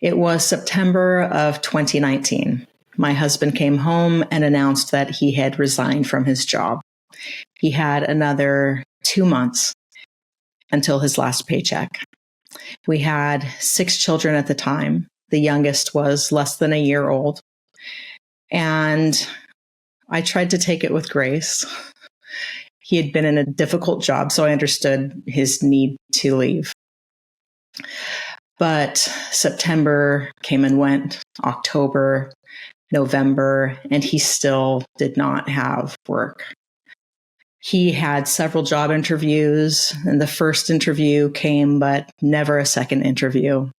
It was September of 2019. My husband came home and announced that he had resigned from his job. He had another 2 months until his last paycheck. We had 6 children at the time. The youngest was less than a year old. And I tried to take it with grace. He had been in a difficult job, so I understood his need to leave. But September came and went, October, November, and he still did not have work. He had several job interviews, and the first interview came, but never a second interview.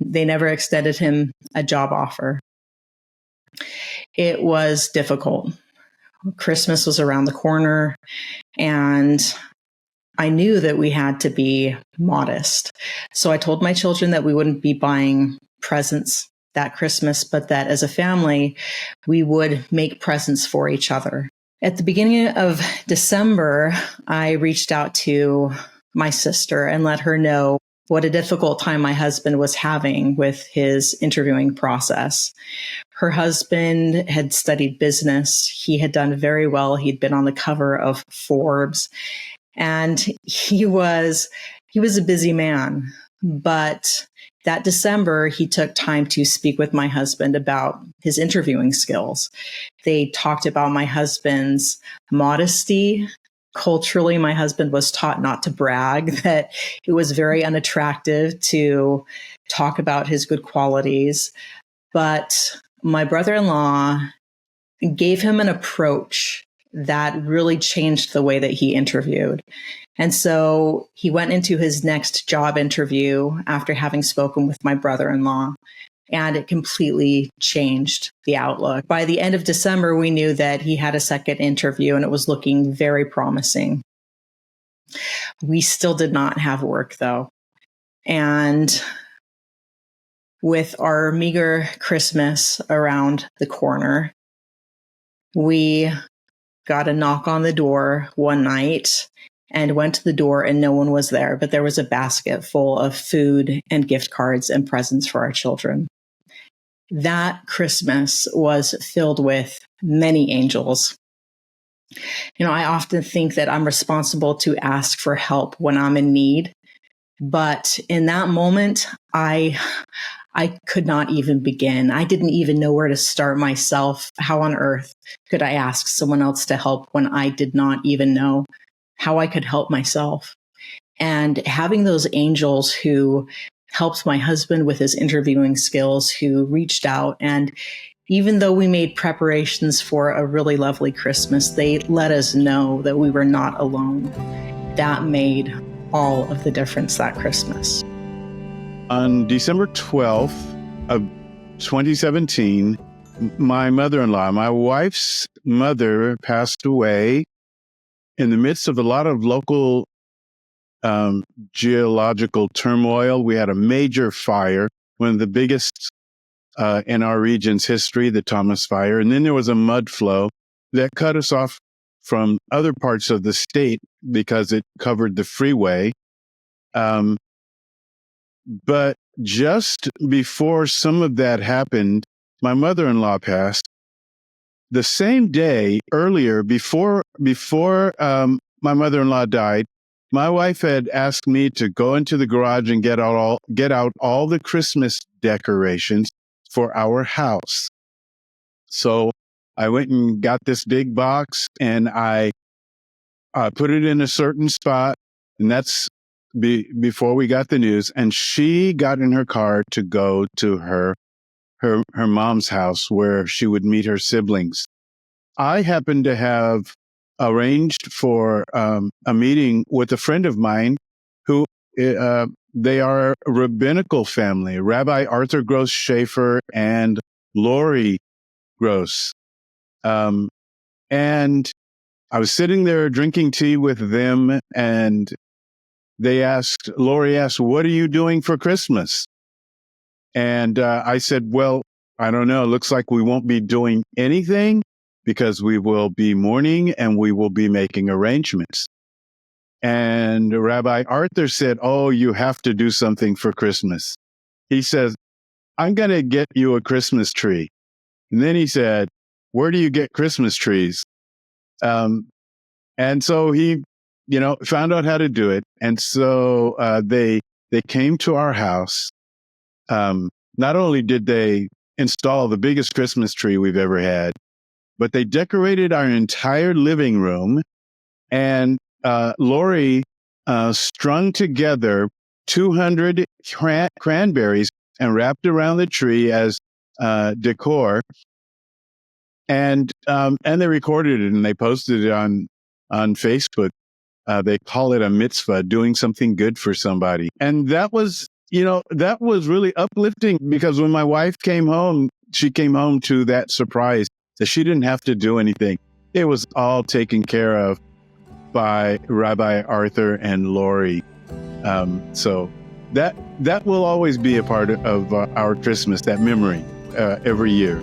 They never extended him a job offer. It was difficult. Christmas was around the corner, and I knew that we had to be modest. So I told my children that we wouldn't be buying presents that Christmas, but that as a family, we would make presents for each other. At the beginning of December, I reached out to my sister and let her know what a difficult time my husband was having with his interviewing process. Her husband had studied business. He had done very well. He'd been on the cover of Forbes. And he was a busy man. But that December, he took time to speak with my husband about his interviewing skills. They talked about my husband's modesty. Culturally, my husband was taught not to brag, that it was very unattractive to talk about his good qualities. But my brother-in-law gave him an approach that really changed the way that he interviewed. And so he went into his next job interview after having spoken with my brother-in-law, and it completely changed the outlook. By the end of December, we knew that he had a second interview, and it was looking very promising. We still did not have work, though. And with our meager Christmas around the corner, we got a knock on the door one night and went to the door, and no one was there, but there was a basket full of food and gift cards and presents for our children. That Christmas was filled with many angels. You know, I often think that I'm responsible to ask for help when I'm in need, but in that moment, I could not even begin. I didn't even know where to start myself. How on earth could I ask someone else to help when I did not even know how I could help myself? And having those angels who helped my husband with his interviewing skills, who reached out, and even though we made preparations for a really lovely Christmas, they let us know that we were not alone. That made all of the difference that Christmas. On December 12th of 2017, my mother-in-law, my wife's mother, passed away in the midst of a lot of local geological turmoil. We had a major fire, one of the biggest in our region's history, the Thomas Fire. And then there was a mud flow that cut us off from other parts of the state because it covered the freeway. But just before some of that happened, my mother-in-law passed. The same day earlier, before my mother-in-law died, my wife had asked me to go into the garage and get out all the Christmas decorations for our house. So I went and got this big box, and I put it in a certain spot, and that's before we got the news. And she got in her car to go to her mom's house where she would meet her siblings. I happened to have arranged for a meeting with a friend of mine who they are a rabbinical family, Rabbi Arthur Gross Schaefer and Lori Gross. And I was sitting there drinking tea with them, and Lori asked, "What are you doing for Christmas?" And I said, "Well, I don't know. It looks like we won't be doing anything because we will be mourning and we will be making arrangements." And Rabbi Arthur said, "Oh, you have to do something for Christmas." He says, I'm going to get you a Christmas tree. And then he said, where do you get Christmas trees? And so he, found out how to do it. And so they came to our house. Not only did they install the biggest Christmas tree we've ever had, but they decorated our entire living room. And Lori strung together 200 cranberries and wrapped around the tree as decor. And they recorded it and they posted it on Facebook. They call it a mitzvah, doing something good for somebody. And that was really uplifting, because when my wife came home, she came home to that surprise that she didn't have to do anything. It was all taken care of by Rabbi Arthur and Lori. So that will always be a part of our Christmas, that memory every year.